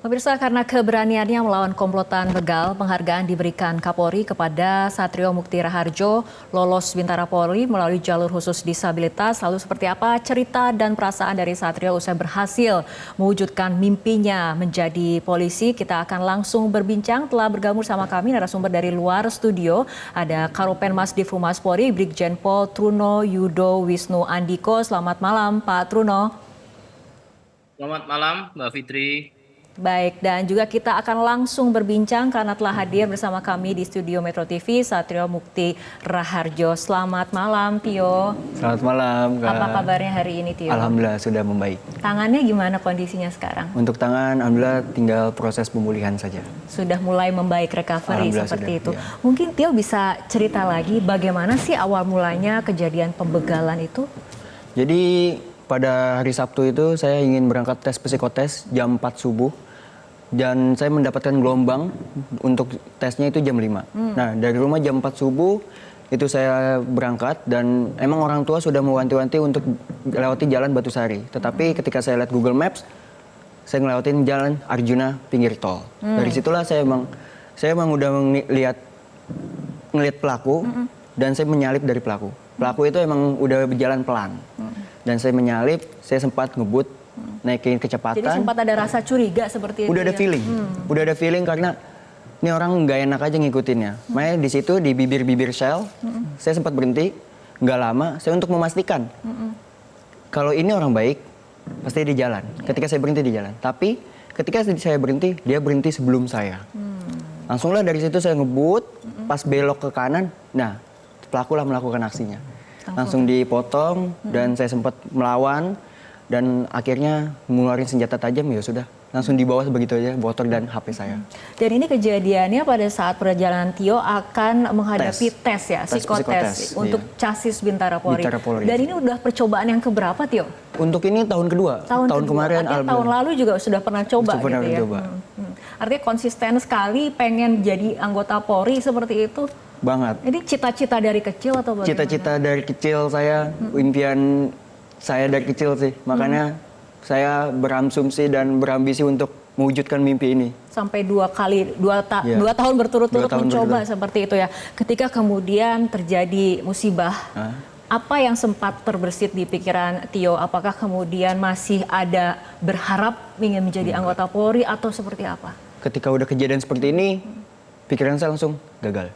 Pemirsa, karena keberaniannya melawan komplotan begal, penghargaan diberikan Kapolri kepada Satrio Muktira Harjo, lolos Bintara Polri melalui jalur khusus disabilitas. Lalu seperti apa cerita dan perasaan dari Satrio usai berhasil mewujudkan mimpinya menjadi polisi? Kita akan langsung berbincang. Telah bergabung sama kami narasumber dari luar studio. Ada Karopenmas Divhumas Polri, Brigjen Pol Truno Yudo Wisnu Andiko. Selamat malam, Pak Truno. Selamat malam, Mbak Fitri. Baik, dan juga kita akan langsung berbincang karena telah hadir bersama kami di studio Metro TV, Satrio Muktira Harjo. Selamat malam, Tio. Selamat malam, Kak. Apa kabarnya hari ini, Tio? Alhamdulillah sudah membaik. Tangannya gimana kondisinya sekarang? Untuk tangan, alhamdulillah tinggal proses pemulihan saja. Sudah mulai membaik recovery seperti sudah, itu. ya. Mungkin Tio bisa cerita lagi bagaimana sih awal mulanya kejadian pembegalan itu? Jadi pada hari Sabtu itu saya ingin berangkat tes psikotes jam 4 subuh. Dan saya mendapatkan gelombang untuk tesnya itu jam 5. Nah, dari rumah jam 4 subuh itu saya berangkat dan emang orang tua sudah mewanti-wanti untuk lewati jalan Batusari. Tetapi ketika saya lihat Google Maps, saya ngelewatin jalan Arjuna pinggir tol. Dari situlah saya emang udah ngelihat pelaku dan saya menyalip dari pelaku. Pelaku itu emang udah berjalan pelan. Dan saya menyalip, saya sempat ngebut naikin kecepatan. Jadi sempat ada rasa curiga seperti itu. Udah ada feeling, udah ada feeling karena ini orang nggak enak aja ngikutinnya. Makanya di situ di bibir-bibir Shell, saya sempat berhenti, nggak lama, saya untuk memastikan kalau ini orang baik pasti di jalan. Ketika saya berhenti di jalan, tapi ketika saya berhenti, dia berhenti sebelum saya. Langsunglah dari situ saya ngebut, pas belok ke kanan, nah pelaku lah melakukan aksinya. Langsung dipotong dan saya sempat melawan. Dan akhirnya ngeluarin senjata tajam, ya sudah langsung dibawa begitu aja motor dan HP saya. Dan ini kejadiannya pada saat perjalanan Tio akan menghadapi tes ya, psikotes untuk chassis Bintara Polri. Dan ini udah percobaan yang keberapa, Tio? Untuk ini tahun kedua. Tahun kemarin. Tahun lalu juga sudah pernah coba gitu ya. Artinya konsisten sekali pengen jadi anggota Polri seperti itu. Banget. Ini cita-cita dari kecil atau bagaimana? Cita-cita dari kecil saya, impian saya dari kecil sih, makanya saya berasumsi dan berambisi untuk mewujudkan mimpi ini. Sampai dua tahun berturut-turut mencoba seperti itu ya. Ketika kemudian terjadi musibah, apa yang sempat terbersit di pikiran Tio? Apakah kemudian masih ada berharap ingin menjadi anggota Polri atau seperti apa? Ketika udah kejadian seperti ini, pikiran saya langsung gagal.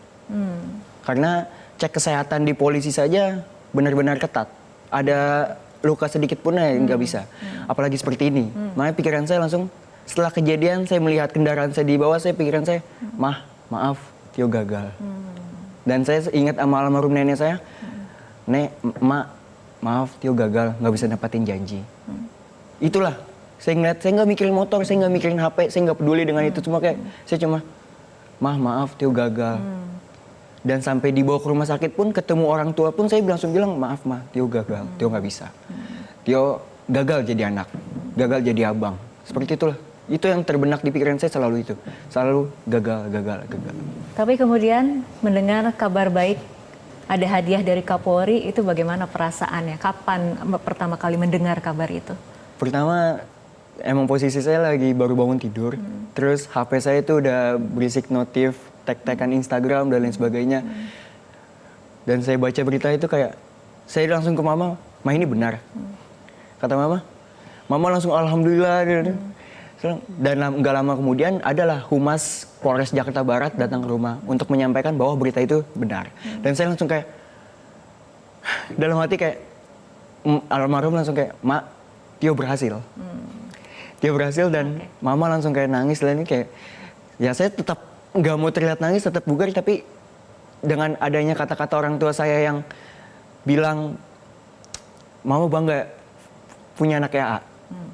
Karena cek kesehatan di polisi saja benar-benar ketat. Ada luka sedikit pun ya nggak bisa, apalagi seperti ini. Makanya pikiran saya langsung setelah kejadian saya melihat kendaraan saya di bawah, pikiran saya, maaf, Tio gagal. Dan saya ingat sama almarhum nenek saya, maaf Tio gagal, nggak bisa dapatin janji. Itulah, saya ngeliat, saya nggak mikirin motor, saya nggak mikirin HP, saya nggak peduli dengan itu, cuma kayak saya cuma, maaf Tio gagal. Dan sampai dibawa ke rumah sakit pun, ketemu orang tua pun saya langsung bilang, maaf Tio gagal, Tio nggak bisa. Tio gagal jadi anak, gagal jadi abang. Seperti itulah. Itu yang terbenak di pikiran saya selalu itu. Selalu gagal. Tapi kemudian mendengar kabar baik, ada hadiah dari Kapolri, itu bagaimana perasaannya? Kapan pertama kali mendengar kabar itu? Pertama, emang posisi saya lagi baru bangun tidur. Terus HP saya itu udah berisik notif, tag-tagan Instagram dan lain sebagainya. Dan saya baca berita itu kayak, saya langsung ke mama, ini benar. Kata mama langsung alhamdulillah. Dan nggak lama kemudian adalah Humas Polres Jakarta Barat datang ke rumah untuk menyampaikan bahwa berita itu benar. Dan saya langsung kayak, dalam hati kayak, almarhum langsung kayak, Tio berhasil. Tio berhasil dan mama langsung kayak nangis. Dan ini kayak, ya saya tetap nggak mau terlihat nangis, tetap bugar, tapi dengan adanya kata-kata orang tua saya yang bilang, mama bangga punya anak kayak A,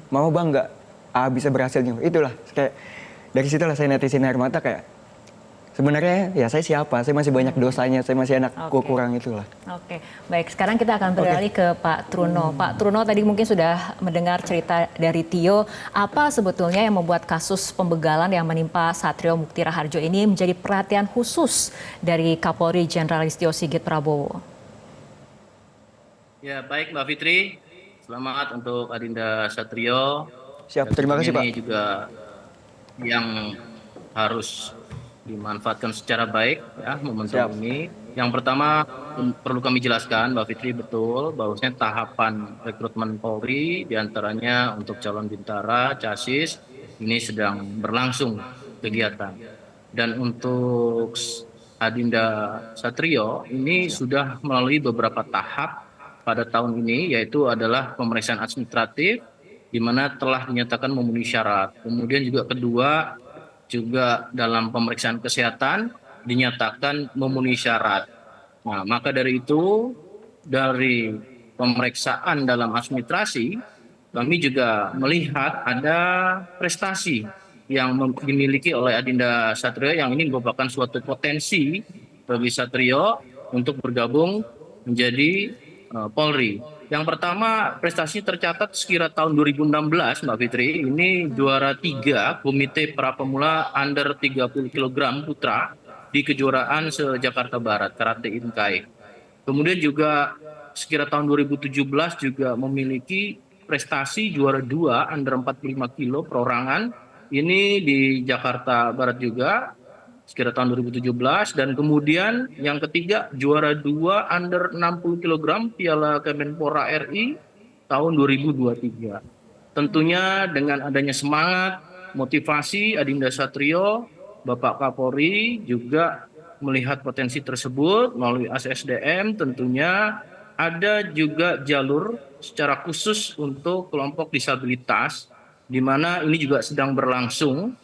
mama bangga A bisa berhasil juga. Itulah kayak dari situlah saya netizen air mata kayak, sebenarnya ya saya siapa, saya masih banyak dosanya, saya masih anak kurang itulah. Oke, baik. Sekarang kita akan beralih ke Pak Truno. Pak Truno tadi mungkin sudah mendengar cerita dari Tio. Apa sebetulnya yang membuat kasus pembegalan yang menimpa Satrio Muktira Harjo ini menjadi perhatian khusus dari Kapolri Jenderal Listio Sigit Prabowo? Ya, baik Mbak Fitri. Selamat untuk Adinda Satrio. Siap, terima kasih Pak. Ini juga yang harus dimanfaatkan secara baik ya momentum Siap. ini. Yang pertama perlu kami jelaskan Mbak Fitri betul bahwasanya tahapan rekrutmen Polri diantaranya untuk calon bintara, casis ini sedang berlangsung kegiatan. Dan untuk Adinda Satrio ini Siap. sudah melalui beberapa tahap pada tahun ini, yaitu adalah pemeriksaan administratif di mana telah dinyatakan memenuhi syarat. Kemudian juga kedua, juga dalam pemeriksaan kesehatan dinyatakan memenuhi syarat. Nah, maka dari itu, dari pemeriksaan dalam administrasi, kami juga melihat ada prestasi yang dimiliki oleh Adinda Satrio yang ini merupakan suatu potensi bagi Satrio untuk bergabung menjadi Polri. Yang pertama prestasi tercatat sekira tahun 2016 Mbak Fitri, ini juara 3 Komite Pra Pemula Under 30 kg Putra di kejuaraan se-Jakarta Barat Karate Inkai. Kemudian juga sekira tahun 2017 juga memiliki prestasi juara 2 Under 45 kilo perorangan, ini di Jakarta Barat juga sekira tahun 2017. Dan kemudian yang ketiga juara 2 under 60 kg Piala Kemenpora RI tahun 2023. Tentunya dengan adanya semangat, motivasi Adinda Satrio, Bapak Kapolri juga melihat potensi tersebut melalui ASSDM, tentunya ada juga jalur secara khusus untuk kelompok disabilitas, di mana ini juga sedang berlangsung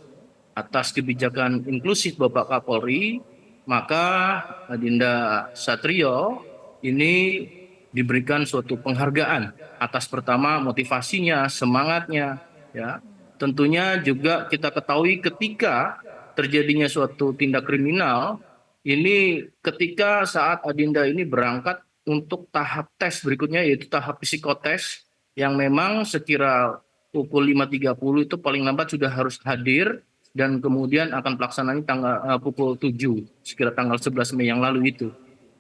atas kebijakan inklusif Bapak Kapolri. Maka Adinda Satrio ini diberikan suatu penghargaan atas pertama motivasinya, semangatnya, ya. Tentunya juga kita ketahui ketika terjadinya suatu tindak kriminal, ini ketika saat Adinda ini berangkat untuk tahap tes berikutnya yaitu tahap psikotes yang memang sekira pukul 5.30 itu paling lambat sudah harus hadir dan kemudian akan pelaksanaan tanggal pukul 7 sekira tanggal 11 Mei yang lalu itu.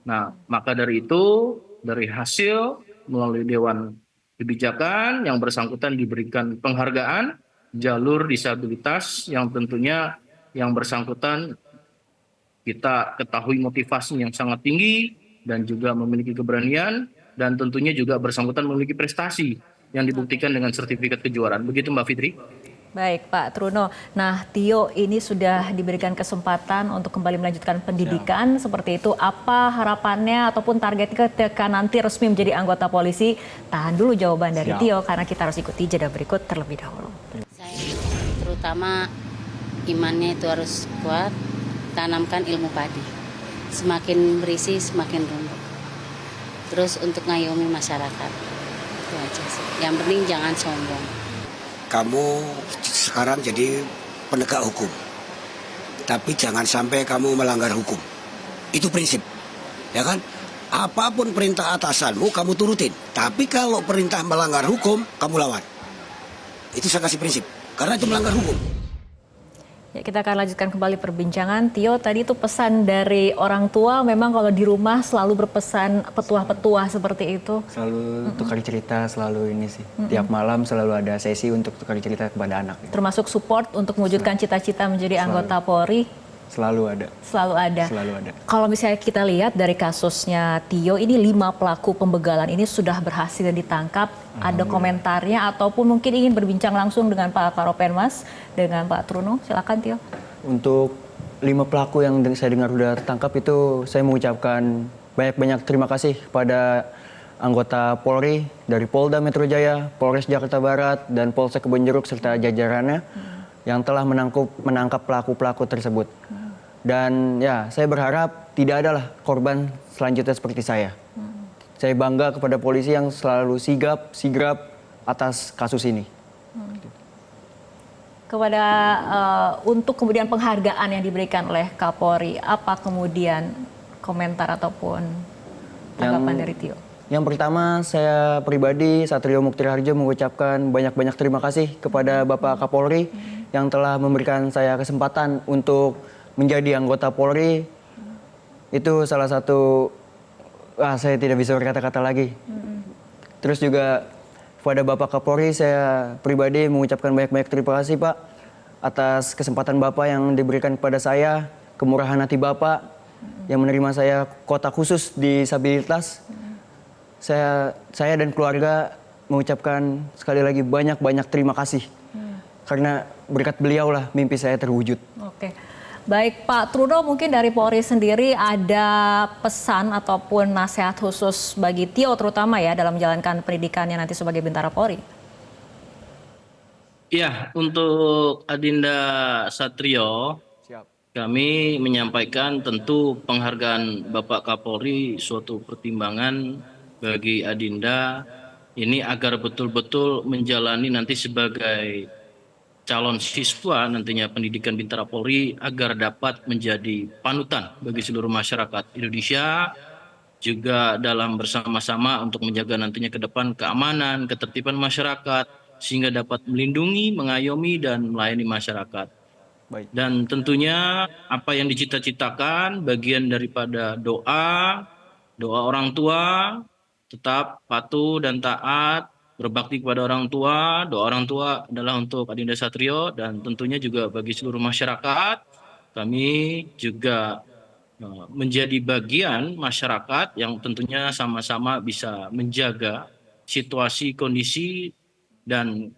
Nah, maka dari itu dari hasil melalui Dewan Kebijakan yang bersangkutan diberikan penghargaan jalur disabilitas yang tentunya yang bersangkutan kita ketahui motivasi yang sangat tinggi dan juga memiliki keberanian dan tentunya juga bersangkutan memiliki prestasi yang dibuktikan dengan sertifikat kejuaraan. Begitu Mbak Fitri. Baik Pak Truno, nah Tio ini sudah diberikan kesempatan untuk kembali melanjutkan pendidikan seperti itu. Apa harapannya ataupun targetnya ketika nanti resmi menjadi anggota polisi? Tahan dulu jawaban dari Tio karena kita harus ikuti jeda berikut terlebih dahulu. Saya terutama imannya itu harus kuat, tanamkan ilmu padi. Semakin berisi semakin tumbuh. Terus untuk ngayomi masyarakat, itu aja sih. Yang penting jangan sombong. Kamu sekarang jadi penegak hukum, tapi jangan sampai kamu melanggar hukum. Itu prinsip, ya kan? Apapun perintah atasanmu kamu turutin, tapi kalau perintah melanggar hukum kamu lawan. Itu saya kasih prinsip, karena itu melanggar hukum. Ya, kita akan lanjutkan kembali perbincangan. Tio, tadi itu pesan dari orang tua memang kalau di rumah selalu berpesan petuah-petuah seperti itu. Selalu tukar cerita, selalu ini sih. Tiap malam selalu ada sesi untuk tukar cerita kepada anak. Termasuk support untuk mewujudkan cita-cita menjadi anggota Polri. Selalu ada. Selalu ada. Selalu ada. Kalau misalnya kita lihat dari kasusnya Tio, ini 5 pelaku pembegalan ini sudah berhasil ditangkap. Ada komentarnya ataupun mungkin ingin berbincang langsung dengan Pak Karopenmas, dengan Pak Truno. Silakan Tio. Untuk 5 pelaku yang saya dengar sudah tertangkap itu saya mengucapkan banyak-banyak terima kasih kepada anggota Polri dari Polda Metro Jaya, Polres Jakarta Barat, dan Polsek Kebonjeruk serta jajarannya yang telah menangkap pelaku-pelaku tersebut. Dan ya, saya berharap tidak adalah korban selanjutnya seperti saya. Saya bangga kepada polisi yang selalu sigap atas kasus ini. Kepada untuk kemudian penghargaan yang diberikan oleh Kapolri, apa kemudian komentar ataupun tanggapan dari Tio? Yang pertama, saya pribadi Satrio Mukti Raharjo mengucapkan banyak-banyak terima kasih kepada Bapak Kapolri yang telah memberikan saya kesempatan untuk menjadi anggota Polri. Itu salah satu, saya tidak bisa berkata-kata lagi. Terus juga kepada Bapak Kapolri saya pribadi mengucapkan banyak-banyak terima kasih Pak atas kesempatan Bapak yang diberikan kepada saya, kemurahan hati Bapak yang menerima saya kotak khusus disabilitas. Saya dan keluarga mengucapkan sekali lagi banyak-banyak terima kasih. Karena berkat beliau lah mimpi saya terwujud. Oke. Baik Pak Truno, mungkin dari Polri sendiri ada pesan ataupun nasihat khusus bagi Tio terutama ya dalam menjalankan pendidikannya nanti sebagai Bintara Polri? Ya, untuk Adinda Satrio, kami menyampaikan tentu penghargaan Bapak Kapolri suatu pertimbangan bagi Adinda ini agar betul-betul menjalani nanti sebagai calon siswa nantinya pendidikan Bintara Polri agar dapat menjadi panutan bagi seluruh masyarakat Indonesia, juga dalam bersama-sama untuk menjaga nantinya ke depan keamanan, ketertiban masyarakat, sehingga dapat melindungi, mengayomi, dan melayani masyarakat. Baik. Dan tentunya apa yang dicita-citakan bagian daripada doa orang tua, tetap patuh dan taat, berbakti kepada orang tua. Doa orang tua adalah untuk Adinda Satrio dan tentunya juga bagi seluruh masyarakat. Kami juga menjadi bagian masyarakat yang tentunya sama-sama bisa menjaga situasi, kondisi, dan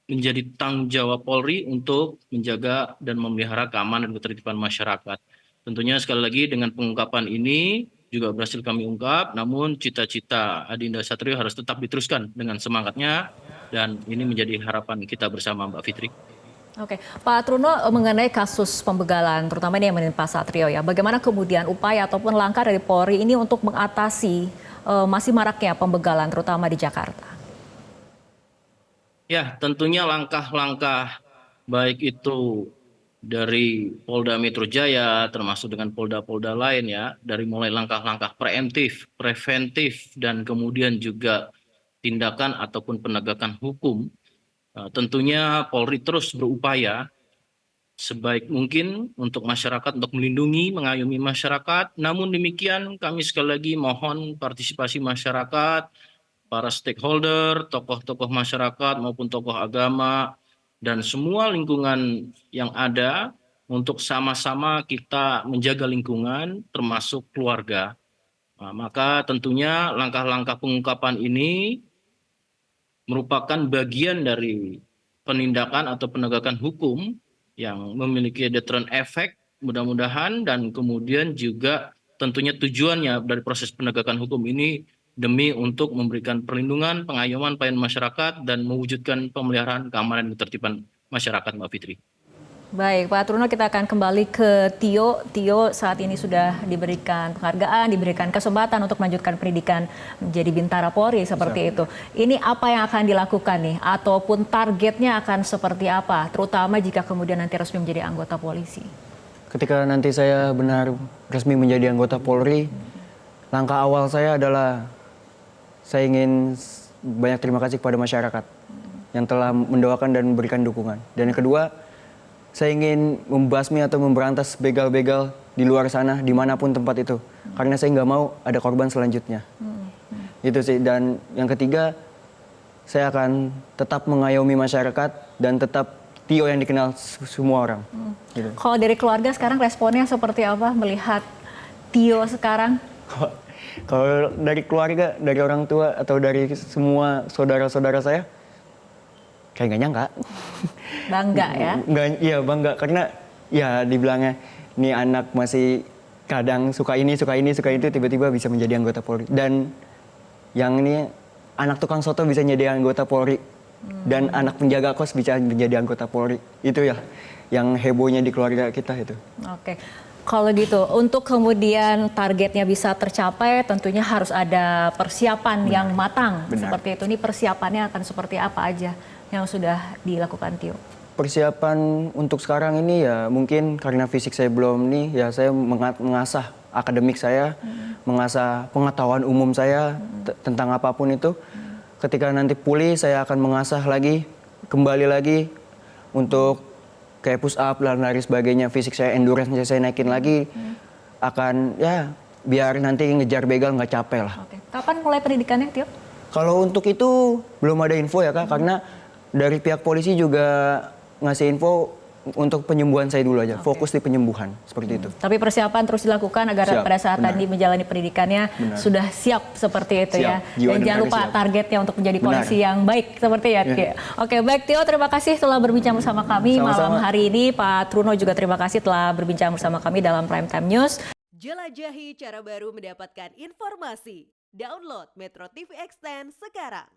menjadi tanggung jawab Polri untuk menjaga dan memelihara keamanan dan ketertiban masyarakat. Tentunya sekali lagi dengan pengungkapan ini juga berhasil kami ungkap, namun cita-cita Adinda Satrio harus tetap diteruskan dengan semangatnya dan ini menjadi harapan kita bersama Mbak Fitri. Oke, Pak Truno, mengenai kasus pembegalan, terutama ini yang menimpa Satrio ya, bagaimana kemudian upaya ataupun langkah dari Polri ini untuk mengatasi masih maraknya pembegalan, terutama di Jakarta? Ya, tentunya langkah-langkah baik itu dari Polda Metro Jaya, termasuk dengan Polda-Polda lain ya, dari mulai langkah-langkah preemptif, preventif, dan kemudian juga tindakan ataupun penegakan hukum. Tentunya Polri terus berupaya sebaik mungkin untuk masyarakat, untuk melindungi, mengayomi masyarakat. Namun demikian kami sekali lagi mohon partisipasi masyarakat, para stakeholder, tokoh-tokoh masyarakat maupun tokoh agama, dan semua lingkungan yang ada untuk sama-sama kita menjaga lingkungan termasuk keluarga. Maka tentunya langkah-langkah pengungkapan ini merupakan bagian dari penindakan atau penegakan hukum yang memiliki deterrent effect mudah-mudahan, dan kemudian juga tentunya tujuannya dari proses penegakan hukum ini demi untuk memberikan perlindungan, pengayoman pelayanan masyarakat dan mewujudkan pemeliharaan keamanan dan ketertiban masyarakat, Mbak Fitri. Baik, Pak Truno, kita akan kembali ke Tio. Tio saat ini sudah diberikan penghargaan, diberikan kesempatan untuk melanjutkan pendidikan menjadi Bintara Polri seperti itu. Ini apa yang akan dilakukan nih? Ataupun targetnya akan seperti apa? Terutama jika kemudian nanti resmi menjadi anggota polisi. Ketika nanti saya benar resmi menjadi anggota Polri, langkah awal saya adalah saya ingin banyak terima kasih kepada masyarakat yang telah mendoakan dan memberikan dukungan. Dan yang kedua, saya ingin membasmi atau memberantas begal-begal di luar sana, dimanapun tempat itu. Karena saya nggak mau ada korban selanjutnya. Itu sih. Dan yang ketiga, saya akan tetap mengayomi masyarakat dan tetap Tio yang dikenal semua orang. Gitu. Kalau dari keluarga sekarang responnya seperti apa melihat Tio sekarang? Kalau dari keluarga, dari orang tua, atau dari semua saudara-saudara saya, kayak nggak nyangka. Bangga ya? Iya bangga, karena ya dibilangnya, nih anak masih kadang suka ini, suka itu, tiba-tiba bisa menjadi anggota Polri. Dan yang ini, anak tukang soto bisa menjadi anggota Polri. Dan anak penjaga kos bisa menjadi anggota Polri. Itu ya, yang hebohnya di keluarga kita itu. Oke. Kalau gitu, untuk kemudian targetnya bisa tercapai, tentunya harus ada persiapan yang matang. Benar. Seperti itu, ini persiapannya akan seperti apa aja yang sudah dilakukan Tio? Persiapan untuk sekarang ini ya mungkin karena fisik saya belum nih, ya saya mengasah akademik saya, mengasah pengetahuan umum saya tentang apapun itu. Ketika nanti pulih, saya akan mengasah lagi, kembali lagi untuk kayak push up dan lari sebagainya. Fisik saya, endurance saya naikin lagi, akan ya biar nanti ngejar begal nggak capek lah. Oke. Kapan mulai pendidikannya, Tio? Kalau untuk itu belum ada info ya Kak, karena dari pihak polisi juga ngasih info untuk penyembuhan saya dulu aja, fokus di penyembuhan seperti itu. Tapi persiapan terus dilakukan agar Siap, pada saat benar. tadi menjalani pendidikannya Benar. sudah siap seperti itu ya. Siap, jiwa Dan dan jangan raga lupa siap. targetnya untuk menjadi Benar. polisi yang baik seperti ya. Ya. Oke, baik Tio, terima kasih telah berbincang bersama kami malam Sama-sama. hari ini. Pak Truno juga terima kasih telah berbincang bersama kami dalam Prime Time News. Jelajahi cara baru mendapatkan informasi. Download Metro TV Extend sekarang.